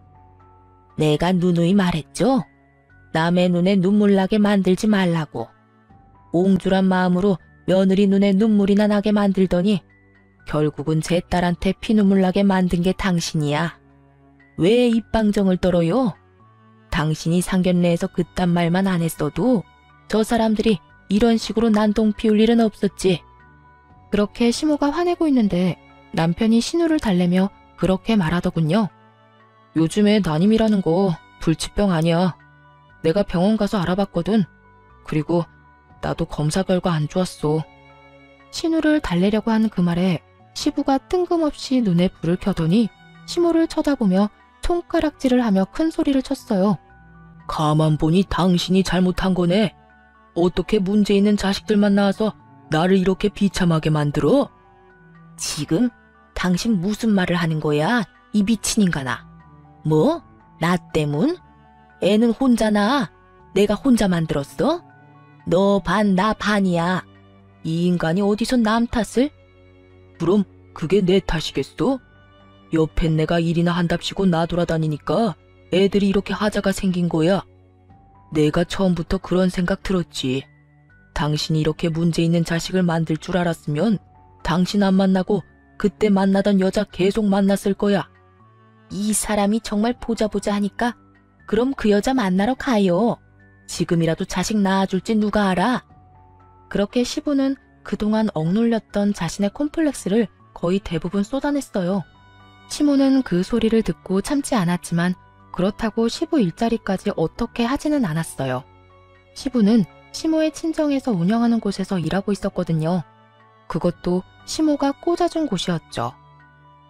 내가 누누이 말했죠? 남의 눈에 눈물 나게 만들지 말라고. 옹졸한 마음으로 며느리 눈에 눈물이나 나게 만들더니 결국은 제 딸한테 피눈물 나게 만든 게 당신이야. 왜 입방정을 떨어요? 당신이 상견례에서 그딴 말만 안 했어도 저 사람들이 이런 식으로 난동 피울 일은 없었지. 그렇게 시모가 화내고 있는데 남편이 신우를 달래며 그렇게 말하더군요. 요즘에 난임이라는 거 불치병 아니야. 내가 병원 가서 알아봤거든. 그리고 나도 검사 결과 안 좋았어. 신우를 달래려고 하는 그 말에 시부가 뜬금없이 눈에 불을 켜더니 시모를 쳐다보며 손가락질을 하며 큰 소리를 쳤어요. 가만 보니 당신이 잘못한 거네. 어떻게 문제 있는 자식들만 낳아서 나를 이렇게 비참하게 만들어? 지금 당신 무슨 말을 하는 거야? 이 미친 인간아. 뭐? 나 때문? 애는 혼자 낳아? 내가 혼자 만들었어? 너 반, 나 반이야. 이 인간이 어디서 남 탓을? 그럼 그게 내 탓이겠어? 옆엔 내가 일이나 한답시고 나돌아다니니까 애들이 이렇게 하자가 생긴 거야. 내가 처음부터 그런 생각 들었지. 당신이 이렇게 문제 있는 자식을 만들 줄 알았으면 당신 안 만나고 그때 만나던 여자 계속 만났을 거야. 이 사람이 정말 보자 하니까 그럼 그 여자 만나러 가요. 지금이라도 자식 낳아줄지 누가 알아? 그렇게 시부는 그동안 억눌렸던 자신의 콤플렉스를 거의 대부분 쏟아냈어요. 시모는 그 소리를 듣고 참지 않았지만 그렇다고 시부 일자리까지 어떻게 하지는 않았어요. 시부는 시모의 친정에서 운영하는 곳에서 일하고 있었거든요. 그것도 시모가 꽂아준 곳이었죠.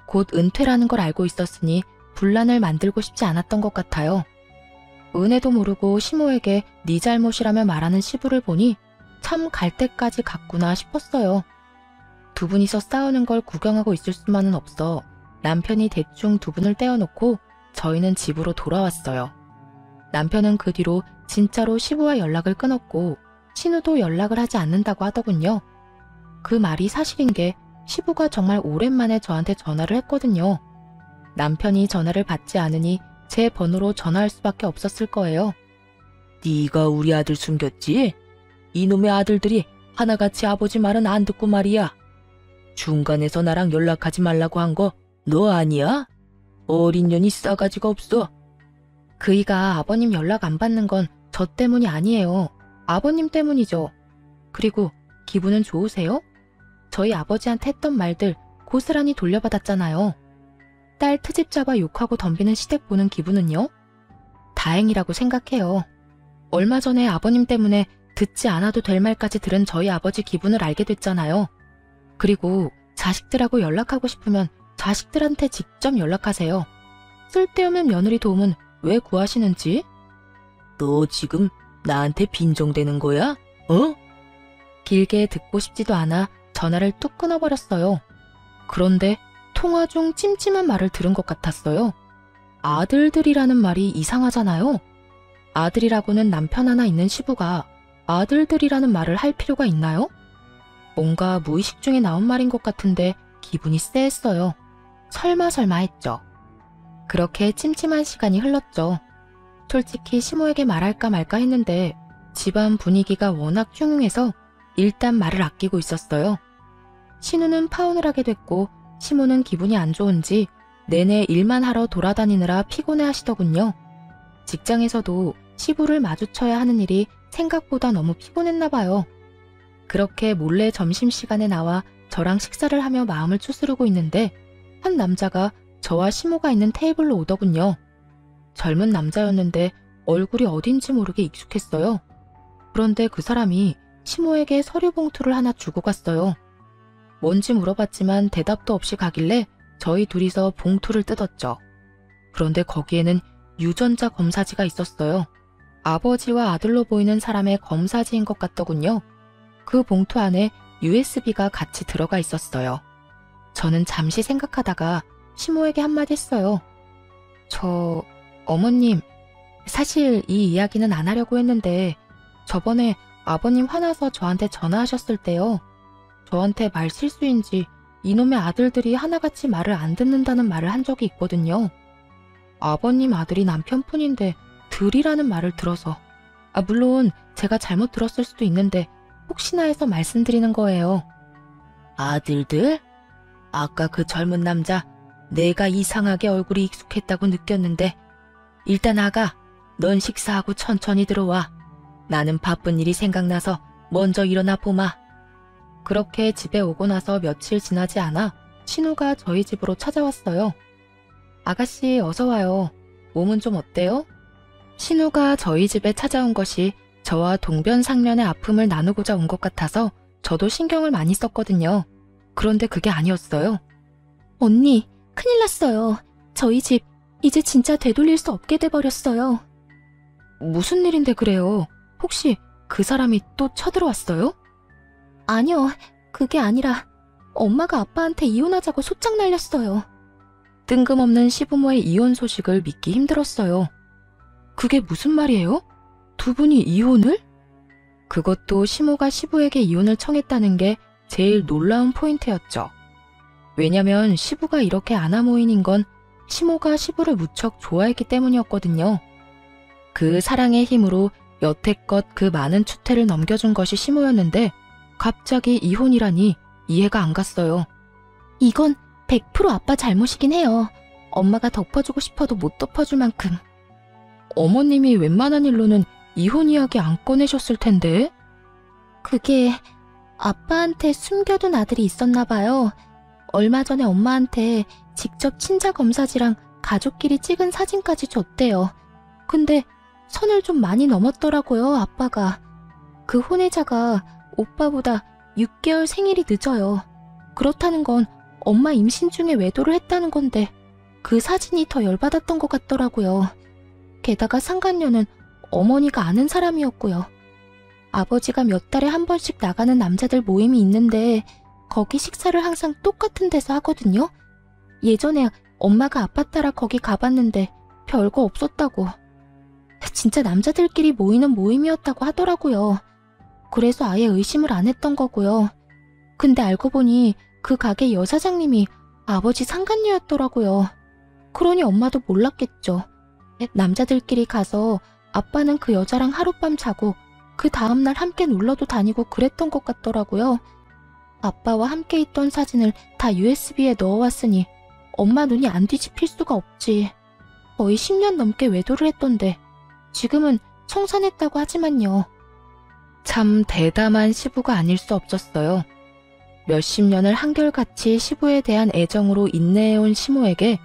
곧 은퇴라는 걸 알고 있었으니 분란을 만들고 싶지 않았던 것 같아요. 은혜도 모르고 시모에게 네 잘못이라며 말하는 시부를 보니 참 갈 때까지 갔구나 싶었어요. 두 분이서 싸우는 걸 구경하고 있을 수만은 없어 남편이 대충 두 분을 떼어놓고 저희는 집으로 돌아왔어요. 남편은 그 뒤로 진짜로 시부와 연락을 끊었고 신우도 연락을 하지 않는다고 하더군요. 그 말이 사실인 게 시부가 정말 오랜만에 저한테 전화를 했거든요. 남편이 전화를 받지 않으니 제 번호로 전화할 수밖에 없었을 거예요. 네가 우리 아들 숨겼지? 이놈의 아들들이 하나같이 아버지 말은 안 듣고 말이야. 중간에서 나랑 연락하지 말라고 한 거 너 아니야? 어린 년이 싸가지가 없어. 그이가 아버님 연락 안 받는 건 저 때문이 아니에요. 아버님 때문이죠. 그리고 기분은 좋으세요? 저희 아버지한테 했던 말들 고스란히 돌려받았잖아요. 딸 트집 잡아 욕하고 덤비는 시댁 보는 기분은요? 다행이라고 생각해요. 얼마 전에 아버님 때문에 듣지 않아도 될 말까지 들은 저희 아버지 기분을 알게 됐잖아요. 그리고 자식들하고 연락하고 싶으면 자식들한테 직접 연락하세요. 쓸데없는 며느리 도움은 왜 구하시는지? 너 지금 나한테 빈정대는 거야? 어? 길게 듣고 싶지도 않아 전화를 뚝 끊어버렸어요. 그런데 통화 중 찜찜한 말을 들은 것 같았어요. 아들들이라는 말이 이상하잖아요. 아들이라고는 남편 하나 있는 시부가 아들들이라는 말을 할 필요가 있나요? 뭔가 무의식 중에 나온 말인 것 같은데 기분이 쎄했어요. 설마 했죠. 그렇게 찜찜한 시간이 흘렀죠. 솔직히 시모에게 말할까 말까 했는데 집안 분위기가 워낙 흉흉해서 일단 말을 아끼고 있었어요. 신우는 파혼을 하게 됐고 시모는 기분이 안 좋은지 내내 일만 하러 돌아다니느라 피곤해 하시더군요. 직장에서도 시부를 마주쳐야 하는 일이 생각보다 너무 피곤했나 봐요. 그렇게 몰래 점심시간에 나와 저랑 식사를 하며 마음을 추스르고 있는데 한 남자가 저와 시모가 있는 테이블로 오더군요. 젊은 남자였는데 얼굴이 어딘지 모르게 익숙했어요. 그런데 그 사람이 시모에게 서류 봉투를 하나 주고 갔어요. 뭔지 물어봤지만 대답도 없이 가길래 저희 둘이서 봉투를 뜯었죠. 그런데 거기에는 유전자 검사지가 있었어요. 아버지와 아들로 보이는 사람의 검사지인 것 같더군요. 그 봉투 안에 USB가 같이 들어가 있었어요. 저는 잠시 생각하다가 시모에게 한마디 했어요. 어머님, 사실 이 이야기는 안 하려고 했는데 저번에 아버님 화나서 저한테 전화하셨을 때요. 저한테 말 실수인지 이놈의 아들들이 하나같이 말을 안 듣는다는 말을 한 적이 있거든요. 아버님 아들이 남편뿐인데 들이라는 말을 들어서 물론 제가 잘못 들었을 수도 있는데 혹시나 해서 말씀드리는 거예요. 아들들? 아까 그 젊은 남자 내가 이상하게 얼굴이 익숙했다고 느꼈는데 일단 아가, 넌 식사하고 천천히 들어와. 나는 바쁜 일이 생각나서 먼저 일어나 보마. 그렇게 집에 오고 나서 며칠 지나지 않아 신우가 저희 집으로 찾아왔어요. 아가씨 어서 와요. 몸은 좀 어때요? 신우가 저희 집에 찾아온 것이 저와 동변상련의 아픔을 나누고자 온 것 같아서 저도 신경을 많이 썼거든요. 그런데 그게 아니었어요. 언니, 큰일 났어요. 저희 집 이제 진짜 되돌릴 수 없게 돼버렸어요. 무슨 일인데 그래요? 혹시 그 사람이 또 쳐들어왔어요? 아니요, 그게 아니라 엄마가 아빠한테 이혼하자고 소짝 날렸어요. 뜬금없는 시부모의 이혼 소식을 믿기 힘들었어요. 그게 무슨 말이에요? 두 분이 이혼을? 그것도 시모가 시부에게 이혼을 청했다는 게 제일 놀라운 포인트였죠. 왜냐면 시부가 이렇게 아나무인인 건 시모가 시부를 무척 좋아했기 때문이었거든요. 그 사랑의 힘으로 여태껏 그 많은 추태를 넘겨준 것이 시모였는데 갑자기 이혼이라니 이해가 안 갔어요. 이건 100% 아빠 잘못이긴 해요. 엄마가 덮어주고 싶어도 못 덮어줄 만큼. 어머님이 웬만한 일로는 이혼 이야기 안 꺼내셨을 텐데. 그게 아빠한테 숨겨둔 아들이 있었나 봐요. 얼마 전에 엄마한테 직접 친자검사지랑 가족끼리 찍은 사진까지 줬대요. 근데 선을 좀 많이 넘었더라고요, 아빠가. 그 혼외자가 오빠보다 6개월 생일이 늦어요. 그렇다는 건 엄마 임신 중에 외도를 했다는 건데 그 사진이 더 열받았던 것 같더라고요. 게다가 상간녀는 어머니가 아는 사람이었고요. 아버지가 몇 달에 한 번씩 나가는 남자들 모임이 있는데 거기 식사를 항상 똑같은 데서 하거든요. 예전에 엄마가 아빠 따라 거기 가봤는데 별거 없었다고. 진짜 남자들끼리 모이는 모임이었다고 하더라고요. 그래서 아예 의심을 안 했던 거고요. 근데 알고 보니 그 가게 여사장님이 아버지 상간녀였더라고요. 그러니 엄마도 몰랐겠죠. 남자들끼리 가서 아빠는 그 여자랑 하룻밤 자고 그 다음날 함께 놀러도 다니고 그랬던 것 같더라고요. 아빠와 함께 있던 사진을 다 USB에 넣어왔으니 엄마 눈이 안 뒤집힐 수가 없지. 거의 10년 넘게 외도를 했던데 지금은 청산했다고 하지만요. 참 대담한 시부가 아닐 수 없었어요. 몇십 년을 한결같이 시부에 대한 애정으로 인내해온 시모에게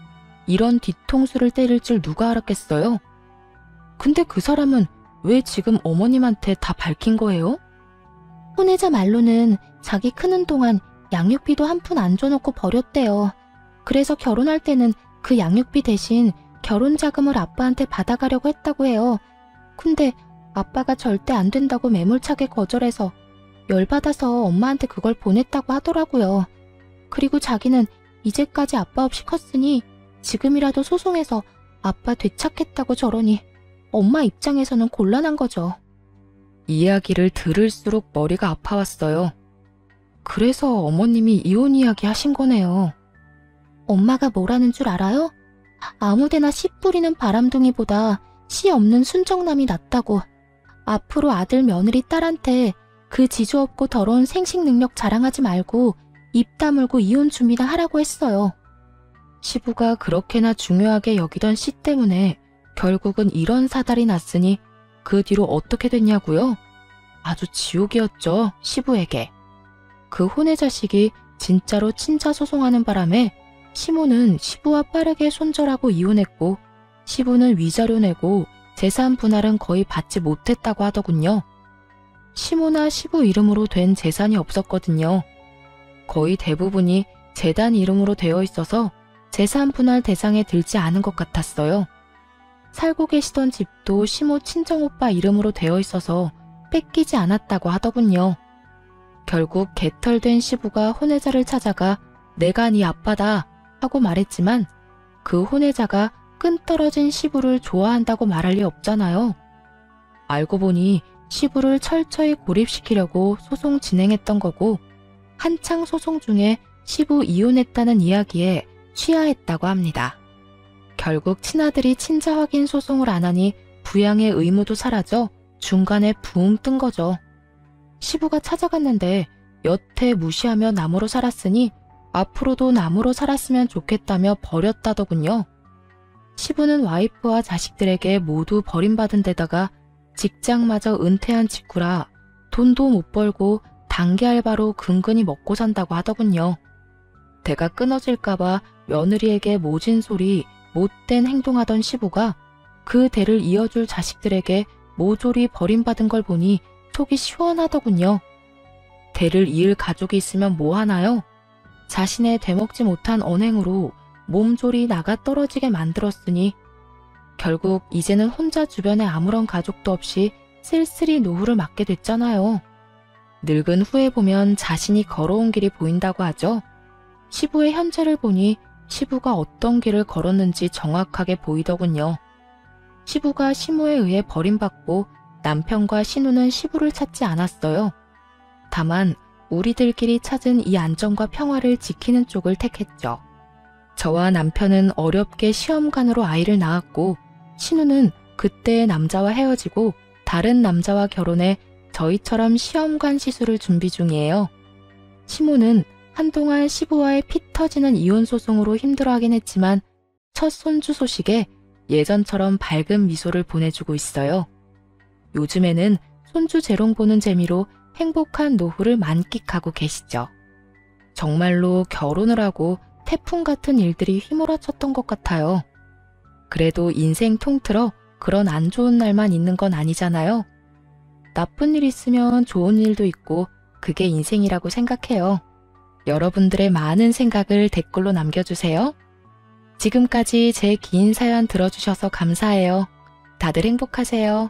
이런 뒤통수를 때릴 줄 누가 알았겠어요? 근데 그 사람은 왜 지금 어머님한테 다 밝힌 거예요? 혼외자 말로는 자기 크는 동안 양육비도 한 푼 안 줘놓고 버렸대요. 그래서 결혼할 때는 그 양육비 대신 결혼 자금을 아빠한테 받아가려고 했다고 해요. 근데 아빠가 절대 안 된다고 매몰차게 거절해서 열받아서 엄마한테 그걸 보냈다고 하더라고요. 그리고 자기는 이제까지 아빠 없이 컸으니 지금이라도 소송해서 아빠 되찾겠다고 저러니 엄마 입장에서는 곤란한 거죠. 이야기를 들을수록 머리가 아파왔어요. 그래서 어머님이 이혼 이야기 하신 거네요. 엄마가 뭐라는 줄 알아요? 아무데나 씨 뿌리는 바람둥이보다 씨 없는 순정남이 낫다고. 앞으로 아들 며느리 딸한테 그 지조 없고 더러운 생식 능력 자랑하지 말고 입 다물고 이혼 준비나 하라고 했어요. 시부가 그렇게나 중요하게 여기던 씨 때문에 결국은 이런 사달이 났으니 그 뒤로 어떻게 됐냐고요? 아주 지옥이었죠, 시부에게. 그 혼의 자식이 진짜로 친자 소송하는 바람에 시모는 시부와 빠르게 손절하고 이혼했고 시부는 위자료 내고 재산 분할은 거의 받지 못했다고 하더군요. 시모나 시부 이름으로 된 재산이 없었거든요. 거의 대부분이 재단 이름으로 되어 있어서 재산 분할 대상에 들지 않은 것 같았어요. 살고 계시던 집도 시모 친정오빠 이름으로 되어 있어서 뺏기지 않았다고 하더군요. 결국 개털된 시부가 혼외자를 찾아가 내가 네 아빠다 하고 말했지만 그 혼외자가 끈 떨어진 시부를 좋아한다고 말할 리 없잖아요. 알고 보니 시부를 철저히 고립시키려고 소송 진행했던 거고 한창 소송 중에 시부 이혼했다는 이야기에 취하했다고 합니다. 결국 친아들이 친자 확인 소송을 안 하니 부양의 의무도 사라져 중간에 붕 뜬 거죠. 시부가 찾아갔는데 여태 무시하며 나무로 살았으니 앞으로도 나무로 살았으면 좋겠다며 버렸다더군요. 시부는 와이프와 자식들에게 모두 버림받은 데다가 직장마저 은퇴한 직후라 돈도 못 벌고 단기 알바로 근근히 먹고 산다고 하더군요. 대가 끊어질까봐 며느리에게 모진 소리, 못된 행동하던 시부가 그 대를 이어줄 자식들에게 모조리 버림받은 걸 보니 속이 시원하더군요. 대를 이을 가족이 있으면 뭐 하나요? 자신의 되먹지 못한 언행으로 몸조리 나가 떨어지게 만들었으니 결국 이제는 혼자 주변에 아무런 가족도 없이 쓸쓸히 노후를 맞게 됐잖아요. 늙은 후에 보면 자신이 걸어온 길이 보인다고 하죠. 시부의 현재를 보니 시부가 어떤 길을 걸었는지 정확하게 보이더군요. 시부가 시모에 의해 버림받고 남편과 신우는 시부를 찾지 않았어요. 다만 우리들끼리 찾은 이 안정과 평화를 지키는 쪽을 택했죠. 저와 남편은 어렵게 시험관으로 아이를 낳았고 신우는 그때의 남자와 헤어지고 다른 남자와 결혼해 저희처럼 시험관 시술을 준비 중이에요. 시모는 한동안 시부와의 피 터지는 이혼 소송으로 힘들어하긴 했지만 첫 손주 소식에 예전처럼 밝은 미소를 보내주고 있어요. 요즘에는 손주 재롱 보는 재미로 행복한 노후를 만끽하고 계시죠. 정말로 결혼을 하고 태풍 같은 일들이 휘몰아쳤던 것 같아요. 그래도 인생 통틀어 그런 안 좋은 날만 있는 건 아니잖아요. 나쁜 일 있으면 좋은 일도 있고 그게 인생이라고 생각해요. 여러분들의 많은 생각을 댓글로 남겨주세요. 지금까지 제 긴 사연 들어주셔서 감사해요. 다들 행복하세요.